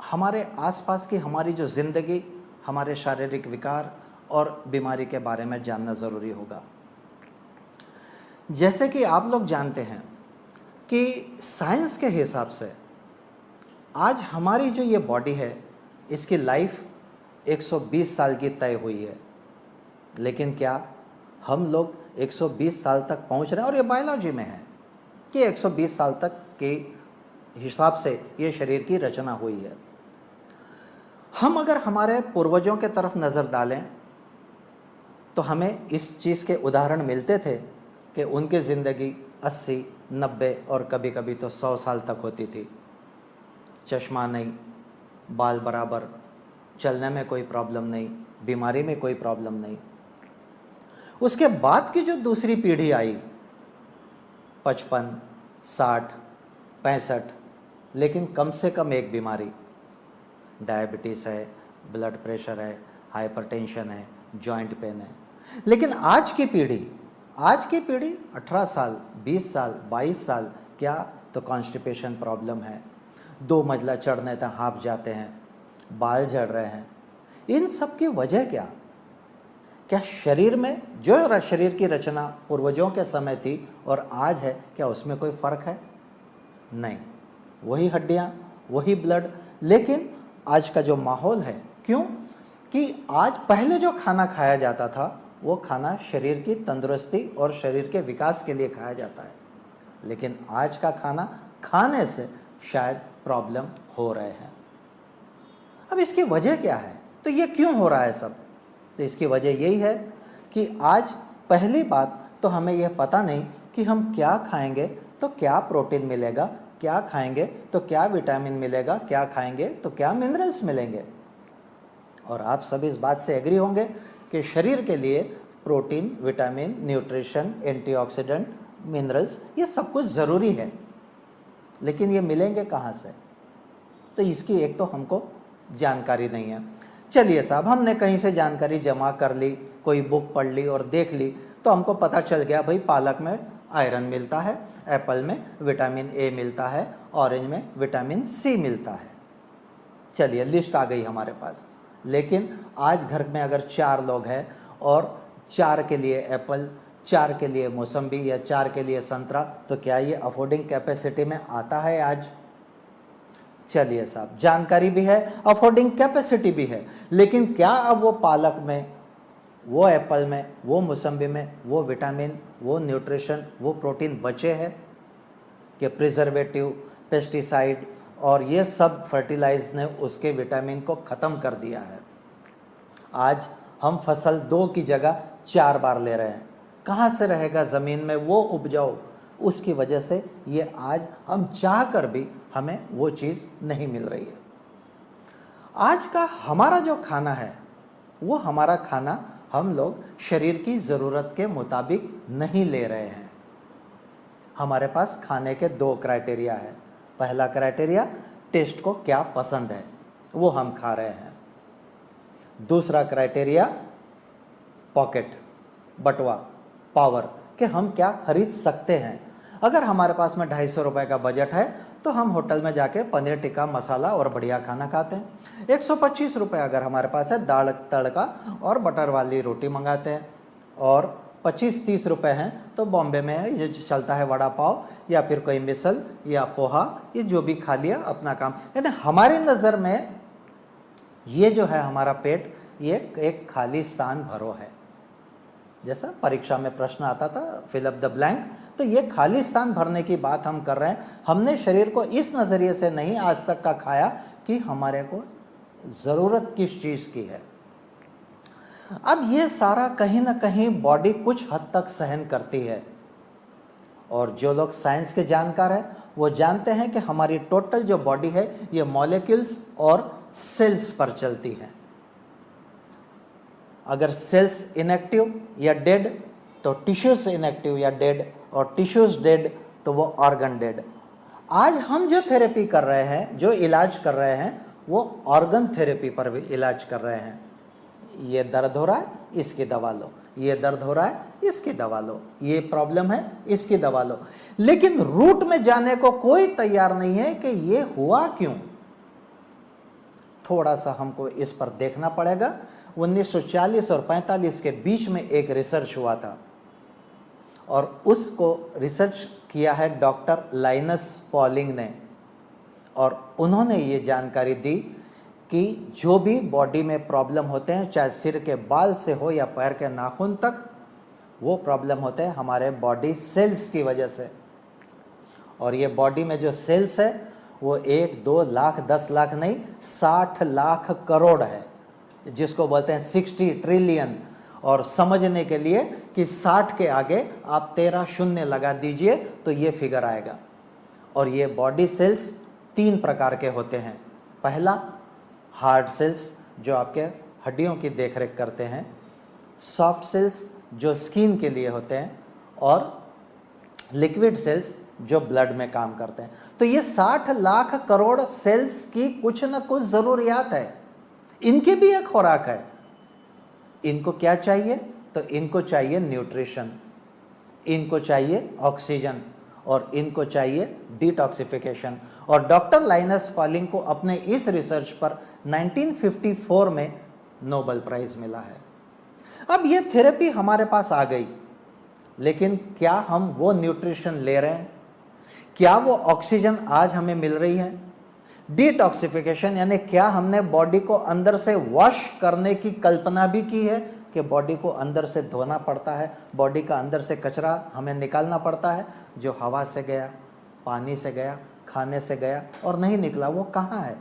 हमारे आसपास की हमारी जो ज़िंदगी, हमारे शारीरिक विकार और बीमारी के बारे में जानना ज़रूरी होगा। जैसे कि आप लोग जानते हैं कि साइंस के हिसाब से आज हमारी जो ये बॉडी है, इसकी लाइफ 120 साल की तय हुई है। लेकिन क्या हम लोग 120 साल तक पहुंच रहे हैं? और ये बायोलॉजी में है कि 120 साल तक के हिसाब से ये शरीर की रचना हुई है। हम अगर हमारे पूर्वजों के तरफ नज़र डालें तो हमें इस चीज़ के उदाहरण मिलते थे कि उनकी ज़िंदगी 80, 90 और कभी कभी तो 100 साल तक होती थी। चश्मा नहीं, बाल बराबर, चलने में कोई प्रॉब्लम नहीं, बीमारी में कोई प्रॉब्लम नहीं। उसके बाद की जो दूसरी पीढ़ी आई 55, 60, 65, लेकिन कम से कम एक बीमारी, डायबिटीज़ है, ब्लड प्रेशर है, हाइपरटेंशन है, जॉइंट पेन है। लेकिन आज की पीढ़ी 18 साल, 20 साल, 22 साल, क्या तो कॉन्स्टिपेशन प्रॉब्लम है, 2 मंजिला चढ़ने तक हाँफ जाते हैं, बाल झड़ रहे हैं। इन सब की वजह क्या शरीर में जो शरीर की रचना पूर्वजों के समय थी और आज है, क्या उसमें कोई फ़र्क है? नहीं, वही हड्डियाँ, वही ब्लड। लेकिन आज का जो माहौल है, क्यों कि आज पहले जो खाना खाया जाता था वो खाना शरीर की तंदुरुस्ती और शरीर के विकास के लिए खाया जाता है, लेकिन आज का खाना खाने से शायद प्रॉब्लम हो रहे हैं। अब इसकी वजह क्या है? तो ये क्यों हो रहा है सब? तो इसकी वजह यही है कि आज पहली बात तो हमें यह पता नहीं कि हम क्या खाएंगे तो क्या प्रोटीन मिलेगा, क्या खाएंगे तो क्या विटामिन मिलेगा, क्या खाएंगे तो क्या मिनरल्स मिलेंगे। और आप सभी इस बात से एग्री होंगे कि शरीर के लिए protein, vitamin, nutrition, antioxidant, minerals, ये सब कुछ ज़रूरी है। लेकिन ये मिलेंगे कहाँ से? तो इसकी एक तो हमको जानकारी नहीं है। चलिए साहब, हमने कहीं से जानकारी जमा कर ली, कोई बुक पढ़ ली और देख ली, तो हमको पता चल गया भाई पालक में आयरन मिलता है, एप्पल में विटामिन ए मिलता है, ऑरेंज में विटामिन सी मिलता है। चलिए, लिस्ट आ गई हमारे पास। लेकिन आज घर में अगर 4 लोग हैं और 4 के लिए एप्पल, 4 के लिए मौसम्बी या 4 के लिए संतरा, तो क्या ये अफोर्डिंग कैपेसिटी में आता है आज? चलिए साहब, जानकारी भी है, अफोर्डिंग कैपेसिटी भी है, लेकिन क्या अब वो पालक में, वो एप्पल में, वो मौसम्बी में वो विटामिन, वो न्यूट्रिशन, वो प्रोटीन बचे हैं? कि प्रिजर्वेटिव, पेस्टिसाइड और ये सब फर्टिलाइज ने उसके विटामिन को ख़त्म कर दिया है। आज हम फसल 2 की जगह 4 बार ले रहे हैं। कहाँ से रहेगा ज़मीन में वो उपजाऊ? उसकी वजह से ये आज हम चाह कर भी हमें वो चीज़ नहीं मिल रही है। आज का हमारा जो खाना है, वो हमारा खाना हम लोग शरीर की ज़रूरत के मुताबिक नहीं ले रहे हैं। हमारे पास खाने के 2 क्राइटेरिया है। पहला क्राइटेरिया, टेस्ट को क्या पसंद है, वो हम खा रहे हैं। दूसरा क्राइटेरिया, पॉकेट, बटवा, पावर, कि हम क्या खरीद सकते हैं। अगर हमारे पास में 250 रुपये का बजट है तो हम होटल में जाके पनीर टिक्का मसाला और बढ़िया खाना खाते हैं। 125 रुपये अगर हमारे पास है, दाल तड़का और बटर वाली रोटी मंगाते हैं। और 25-30 रुपये हैं तो बॉम्बे में ये जो चलता है वड़ा पाव या फिर कोई मिसल या पोहा, ये जो भी खा लिया, अपना काम। यानी हमारी नज़र में ये जो है हमारा पेट, ये एक खाली स्थान भरो है। जैसा परीक्षा में प्रश्न आता था, फिल अप द ब्लैंक, तो ये खाली स्थान भरने की बात हम कर रहे हैं। हमने शरीर को इस नज़रिए से नहीं आज तक का खाया कि हमारे को ज़रूरत किस चीज़ की है। अब ये सारा कहीं ना कहीं बॉडी कुछ हद तक सहन करती है। और जो लोग साइंस के जानकार हैं वो जानते हैं कि हमारी टोटल जो बॉडी है ये मॉलिक्यूल्स और सेल्स पर चलती है। अगर सेल्स इनएक्टिव या डेड तो टिश्यूज इनएक्टिव या डेड, और टिश्यूज डेड तो वो ऑर्गन डेड। आज हम जो थेरेपी कर रहे हैं, जो इलाज कर रहे हैं, वो ऑर्गन थेरेपी पर भी इलाज कर रहे हैं। ये दर्द हो रहा है, इसकी दवा लो, ये दर्द हो रहा है, इसकी दवा लो, ये प्रॉब्लम है, इसकी दवा लो। लेकिन रूट में जाने को कोई तैयार नहीं है कि ये हुआ क्यों। थोड़ा सा हमको इस पर देखना पड़ेगा। 1940 और 45 के बीच में एक रिसर्च हुआ था और उसको रिसर्च किया है डॉक्टर लाइनस पॉलिंग ने, और उन्होंने ये जानकारी दी कि जो भी बॉडी में प्रॉब्लम होते हैं, चाहे सिर के बाल से हो या पैर के नाखून तक, वो प्रॉब्लम होते हैं हमारे बॉडी सेल्स की वजह से। और ये बॉडी में जो सेल्स है वो 1, 2 लाख, 10 लाख नहीं, 60 लाख करोड़ है, जिसको बोलते हैं 60 ट्रिलियन। और समझने के लिए कि 60 के आगे आप 13 शून्य लगा दीजिए तो ये फिगर आएगा। और ये बॉडी सेल्स 3 प्रकार के होते हैं। पहला, हार्ड सेल्स जो आपके हड्डियों की देखरेख करते हैं, सॉफ्ट सेल्स जो स्किन के लिए होते हैं, और लिक्विड सेल्स जो ब्लड में काम करते हैं। तो ये 60 लाख करोड़ सेल्स की कुछ न कुछ ज़रूरियात है, इनकी भी एक खुराक है। इनको क्या चाहिए? तो इनको चाहिए न्यूट्रिशन, इनको चाहिए ऑक्सीजन, और इनको चाहिए डिटॉक्सिफिकेशन। और डॉक्टर लाइनस पॉलिंग को अपने इस रिसर्च पर 1954 में नोबेल प्राइज मिला है। अब ये थेरेपी हमारे पास आ गई, लेकिन क्या हम वो न्यूट्रिशन ले रहे हैं? क्या वो ऑक्सीजन आज हमें मिल रही है? डिटॉक्सिफिकेशन यानी क्या हमने बॉडी को अंदर से वॉश करने की कल्पना भी की है कि बॉडी को अंदर से धोना पड़ता है, बॉडी का अंदर से कचरा हमें निकालना पड़ता है, जो हवा से गया, पानी से गया, खाने से गया और नहीं निकला, वो कहाँ है?